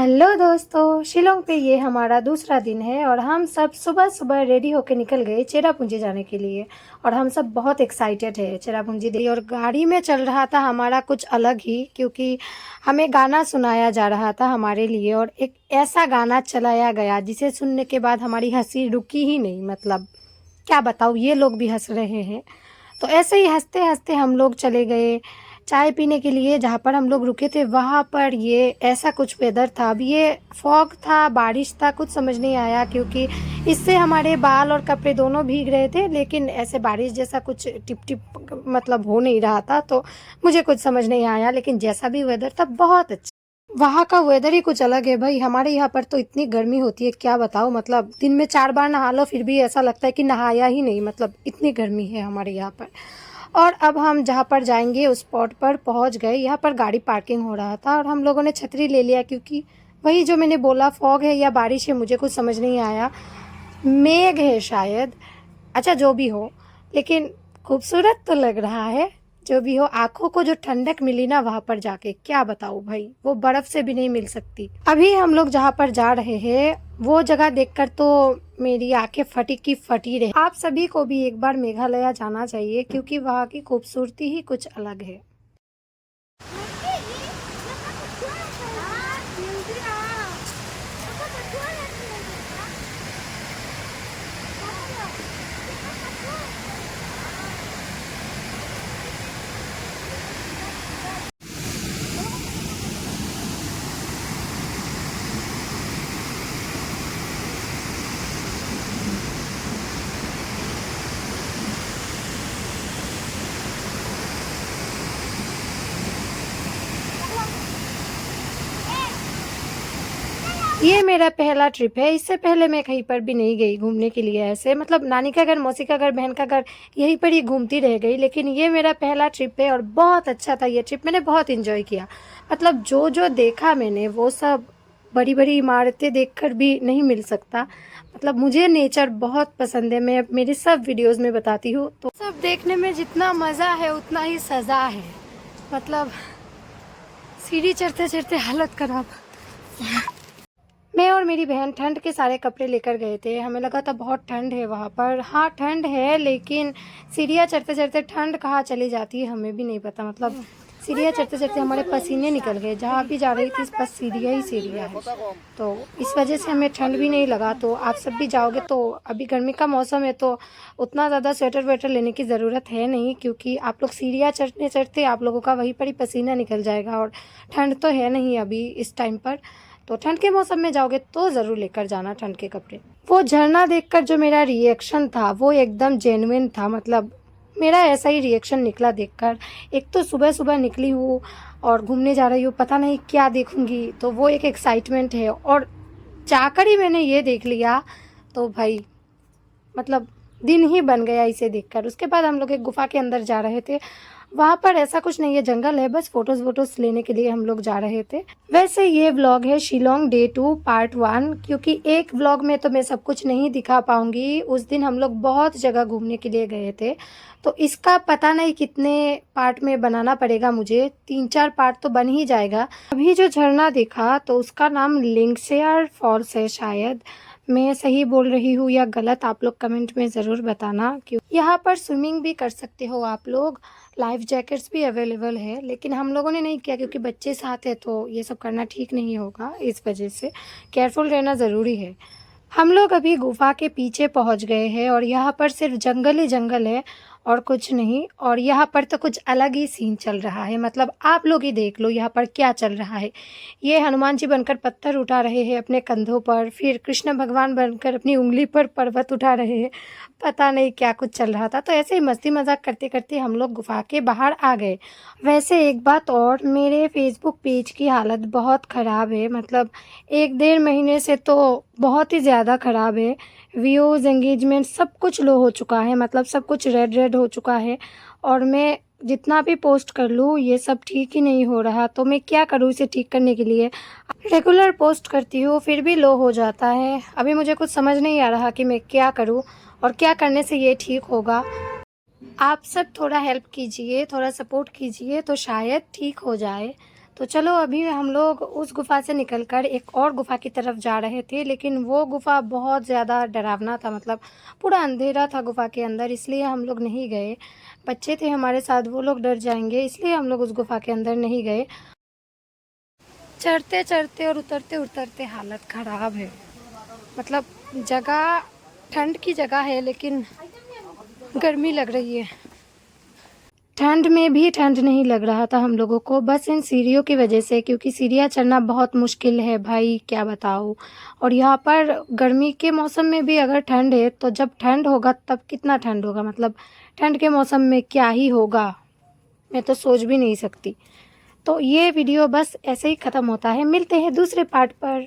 Hello दोस्तों, शिलोंग पे ये हमारा दूसरा दिन है और हम सब सुबह-सुबह रेडी होके निकल गए चेरापूंजी जाने के लिए। और हम सब बहुत एक्साइटेड है चेरापूंजी और गाड़ी में चल रहा था हमारा कुछ अलग ही, क्योंकि हमें गाना सुनाया जा रहा था हमारे लिए और एक ऐसा गाना चलाया गया जिसे सुनने के बाद हमारी हँसी रुकी ही नहीं। मतलब क्या बताऊँ, ये लोग भी हँस रहे हैं। तो ऐसे ही हँसते-हँसते हम लोग चले गए चाय पीने के लिए। जहाँ पर हम लोग रुके थे वहाँ पर ये ऐसा कुछ वेदर था। अब ये फॉग था, बारिश था, कुछ समझ नहीं आया, क्योंकि इससे हमारे बाल और कपड़े दोनों भीग रहे थे, लेकिन ऐसे बारिश जैसा कुछ टिप-टिप मतलब हो नहीं रहा था, तो मुझे कुछ समझ नहीं आया। लेकिन जैसा भी वेदर था बहुत अच्छा। वहाँ का वेदर ही कुछ अलग है भाई। हमारे यहाँ पर तो इतनी गर्मी होती है, क्या बताऊँ। मतलब दिन में 4 बार नहा लो फिर भी ऐसा लगता है कि नहाया ही नहीं, मतलब इतनी गर्मी है हमारे यहाँ पर। और अब हम जहाँ पर जाएंगे उस स्पॉट पर पहुँच गए। यहाँ पर गाड़ी पार्किंग हो रहा था और हम लोगों ने छतरी ले लिया, क्योंकि वही जो मैंने बोला, फॉग है या बारिश है मुझे कुछ समझ नहीं आया। मेघ है शायद, अच्छा जो भी हो, लेकिन खूबसूरत तो लग रहा है। जो भी हो, आंखों को जो ठंडक मिली ना वहां पर जाके, क्या बताऊँ भाई, वो बर्फ से भी नहीं मिल सकती। अभी हम लोग जहाँ पर जा रहे हैं वो जगह देखकर तो मेरी आंखें फटी की फटी रहे। आप सभी को भी एक बार मेघालय जाना चाहिए, क्योंकि वहाँ की खूबसूरती ही कुछ अलग है। ये मेरा पहला ट्रिप है। इससे पहले मैं कहीं पर भी नहीं गई घूमने के लिए ऐसे। मतलब नानी का घर, मौसी का घर, बहन का घर, यहीं पर ही घूमती रह गई। लेकिन ये मेरा पहला ट्रिप है और बहुत अच्छा था ये ट्रिप। मैंने बहुत इन्जॉय किया। मतलब जो जो देखा मैंने वो सब बड़ी बड़ी इमारतें देखकर भी नहीं मिल सकता। मतलब मुझे नेचर बहुत पसंद है, मैं मेरी सब वीडियोज़ में बताती हूँ। तो सब देखने में जितना मज़ा है उतना ही सज़ा है। मतलब सीढ़ी चढ़ते चढ़ते हालत ख़राब। मैं और मेरी बहन ठंड के सारे कपड़े लेकर गए थे। हमें लगा था बहुत ठंड है वहाँ पर। हाँ ठंड है, लेकिन सीढ़ियाँ चढ़ते चढ़ते ठंड कहाँ चली जाती है हमें भी नहीं पता। मतलब सीढ़ियाँ चढ़ते चढ़ते हमारे पसीने निकल गए। जहाँ भी जा रही थी बस सीढ़ियाँ ही सीढ़ियाँ है, तो इस वजह से हमें ठंड भी नहीं लगा। तो आप सब भी जाओगे तो अभी गर्मी का मौसम है, तो उतना ज़्यादा स्वेटर वेटर लेने की ज़रूरत है नहीं, क्योंकि आप लोग सीढ़ियाँ चढ़ते चढ़ते आप लोगों का वहीं पर ही पसीना निकल जाएगा। और ठंड तो है नहीं अभी इस टाइम पर, तो ठंड के मौसम में जाओगे तो ज़रूर लेकर जाना ठंड के कपड़े। वो झरना देखकर जो मेरा रिएक्शन था वो एकदम जेन्युइन था। मतलब मेरा ऐसा ही रिएक्शन निकला देखकर। एक तो सुबह सुबह निकली हूँ और घूमने जा रही हूँ, पता नहीं क्या देखूंगी, तो वो एक एक्साइटमेंट है। और जाकर ही मैंने ये देख लिया तो भाई मतलब दिन ही बन गया इसे देखकर। उसके बाद हम लोग एक गुफा के अंदर जा रहे थे। वहाँ पर ऐसा कुछ नहीं है, जंगल है, बस फोटोज वोटोज लेने के लिए हम लोग जा रहे थे। वैसे ये व्लॉग है शिलोंग डे 2 पार्ट 1, क्योंकि एक व्लॉग में तो मैं सब कुछ नहीं दिखा पाऊंगी। उस दिन हम लोग बहुत जगह घूमने के लिए गए थे, तो इसका पता नहीं कितने पार्ट में बनाना पड़ेगा मुझे। 3-4 पार्ट तो बन ही जाएगा। अभी जो झरना देखा तो उसका नाम लिंगसेयर फॉल्स है शायद। मैं सही बोल रही हूँ या गलत, आप लोग कमेंट में ज़रूर बताना। क्यों यहाँ पर स्विमिंग भी कर सकते हो आप लोग, लाइफ जैकेट्स भी अवेलेबल है, लेकिन हम लोगों ने नहीं किया क्योंकि बच्चे साथ है तो ये सब करना ठीक नहीं होगा। इस वजह से केयरफुल रहना ज़रूरी है। हम लोग अभी गुफा के पीछे पहुंच गए हैं और यहाँ पर सिर्फ जंगल ही जंगल है और कुछ नहीं। और यहाँ पर तो कुछ अलग ही सीन चल रहा है। मतलब आप लोग ही देख लो यहाँ पर क्या चल रहा है। ये हनुमान जी बनकर पत्थर उठा रहे हैं अपने कंधों पर, फिर कृष्ण भगवान बनकर अपनी उंगली पर पर्वत उठा रहे हैं। पता नहीं क्या कुछ चल रहा था। तो ऐसे ही मस्ती मजाक करते करते हम लोग गुफा के बाहर आ गए। वैसे एक बात और, मेरे फेसबुक पेज की हालत बहुत ख़राब है। मतलब 1-1.5 महीने से तो बहुत ही ज़्यादा ख़राब है। व्यूज़, एंगेजमेंट सब कुछ लो हो चुका है। मतलब सब कुछ रेड रेड हो चुका है और मैं जितना भी पोस्ट कर लूँ ये सब ठीक ही नहीं हो रहा। तो मैं क्या करूँ इसे ठीक करने के लिए? रेगुलर पोस्ट करती हूँ फिर भी लो हो जाता है। अभी मुझे कुछ समझ नहीं आ रहा कि मैं क्या करूँ और क्या करने से ये ठीक होगा। आप सब थोड़ा हेल्प कीजिए, थोड़ा सपोर्ट कीजिए तो शायद ठीक हो जाए। तो चलो अभी हम लोग उस गुफ़ा से निकलकर एक और गुफ़ा की तरफ जा रहे थे, लेकिन वो गुफ़ा बहुत ज़्यादा डरावना था, मतलब पूरा अंधेरा था गुफ़ा के अंदर, इसलिए हम लोग नहीं गए। बच्चे थे हमारे साथ, वो लोग डर जाएंगे, इसलिए हम लोग उस गुफ़ा के अंदर नहीं गए। चढ़ते चढ़ते और उतरते उतरते हालत ख़राब है, मतलब जगह ठंड की जगह है लेकिन गर्मी लग रही है। ठंड में भी ठंड नहीं लग रहा था हम लोगों को, बस इन सीढ़ियों की वजह से, क्योंकि सीढ़ियाँ चढ़ना बहुत मुश्किल है भाई, क्या बताऊँ। और यहाँ पर गर्मी के मौसम में भी अगर ठंड है तो जब ठंड होगा तब कितना ठंड होगा, मतलब ठंड के मौसम में क्या ही होगा, मैं तो सोच भी नहीं सकती। तो ये वीडियो बस ऐसे ही ख़त्म होता है, मिलते हैं दूसरे पार्ट पर।